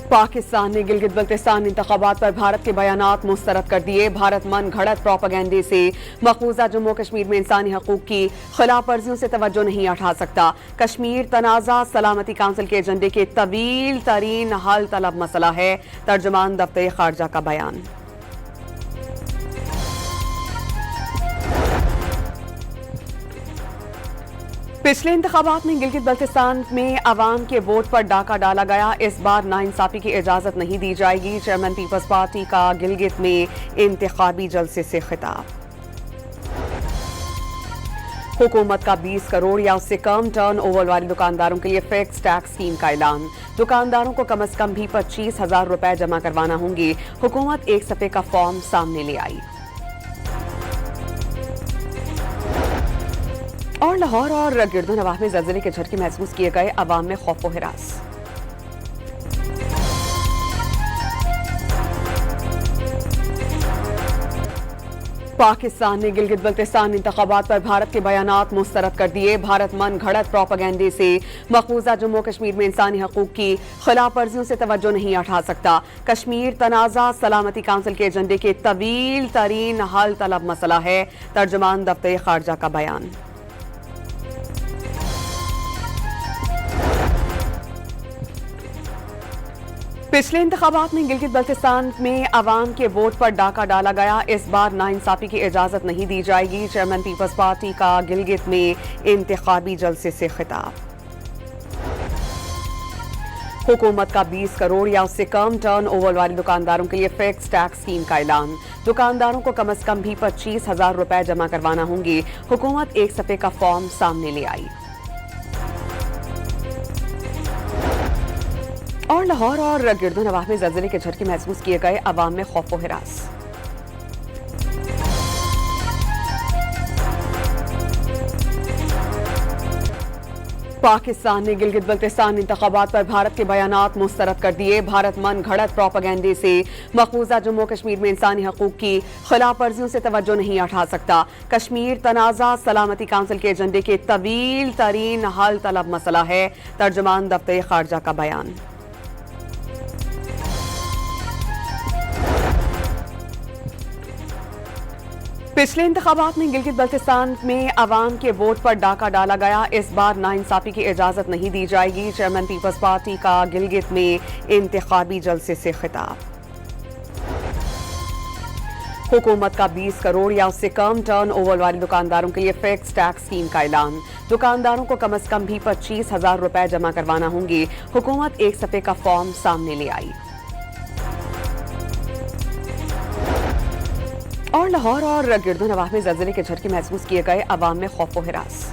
पाकिस्तान ने गिलगित बल्तिस्तान इंतखाबात पर भारत के बयानात मुस्तरद कर दिए। भारत मन घड़त प्रोपेगेंडे से मकबूजा जम्मू कश्मीर में इंसानी हकूक की खिलाफ वर्जियों से तवज्जो नहीं हटा सकता। कश्मीर तनाज़ा सलामती काउंसिल के एजेंडे के तवील तरीन हल तलब मसला है। तर्जुमान दफ्तर खारजा का बयान। पिछले इंतखाबात में गिलगित बल्तिस्तान में अवाम के वोट पर डाका डाला गया। इस बार नाइंसाफी की इजाजत नहीं दी जाएगी। चेयरमैन पीपल्स पार्टी का गिलगित में इंतखाबी जलसे से खिताब। हुकूमत का 20 करोड़ या उससे कम टर्न ओवर वाले दुकानदारों के लिए फिक्स टैक्स स्कीम का ऐलान। दुकानदारों को कम अज कम भी 25,000 रुपए जमा करवाना होंगे। हुकूमत एक सफ़े का फॉर्म सामने ले आई। और लाहौर और गिरदो नवाह में ज़लज़ले के झटके महसूस किए गए। अवाम में खौफ व हिरास। पाकिस्तान ने गिलगित बल्तिस्तान इंतखाबात पर भारत के बयानात मुस्तरद कर दिए। भारत मन घड़त प्रोपेगेंडे से मकबूजा जम्मू कश्मीर में इंसानी हकूक की खिलाफ वर्जियों से तवज्जो नहीं हटा सकता। कश्मीर तनाज़ा सलामती काउंसिल के एजेंडे के तवील तरीन हल तलब मसला है। तर्जुमान दफ्तर खारजा का बयान। पिछले इंतखाबात में गिलगित बल्तिस्तान में अवाम के वोट पर डाका डाला गया। इस बार नाइंसाफी की इजाजत नहीं दी जाएगी। चेयरमैन पीपल्स पार्टी का गिलगित में इंतखाबी जलसे से खिताब। हुकूमत का 20 करोड़ या उससे कम टर्न ओवर वाले दुकानदारों के लिए फिक्स टैक्स स्कीम का ऐलान। दुकानदारों को कम अज कम भी 25,000 रुपए जमा करवाना होंगे। हुकूमत एक सफ़े का फॉर्म सामने ले आई। और लाहौर और गिरदो नवाह में ज़लज़ले के झटके महसूस किए गए। अवाम में खौफ व हिरास। पाकिस्तान ने गिलगित बल्तिस्तान इंतखाबात पर भारत के बयानात मुस्तरद कर दिए। भारत मन घड़त प्रोपेगेंडे से मकबूजा जम्मू कश्मीर में इंसानी हकूक की खिलाफ वर्जियों से तवज्जो नहीं हटा सकता। कश्मीर तनाज़ा सलामती काउंसिल के एजेंडे के तवील तरीन हल तलब मसला है। तर्जुमान दफ्तर खारजा का बयान। पिछले इंतखाबात में गिलगित बल्तिस्तान में अवाम के वोट पर डाका डाला गया। इस बार नाइंसाफी की इजाजत नहीं दी जाएगी। चेयरमैन पीपल्स पार्टी का गिलगित में इंतखाबी जलसे से खिताब। हुकूमत का 20 करोड़ या उससे कम टर्न ओवर वाले दुकानदारों के लिए फिक्स टैक्स स्कीम का ऐलान। दुकानदारों को कम अज कम भी 25,000 रुपए जमा करवाना होंगे। हुकूमत एक सफ़े का फॉर्म सामने ले आई। और लाहौर और गिरदो नवाह में ज़लज़ले के झटके महसूस किए गए। अवाम में खौफ व हिरास।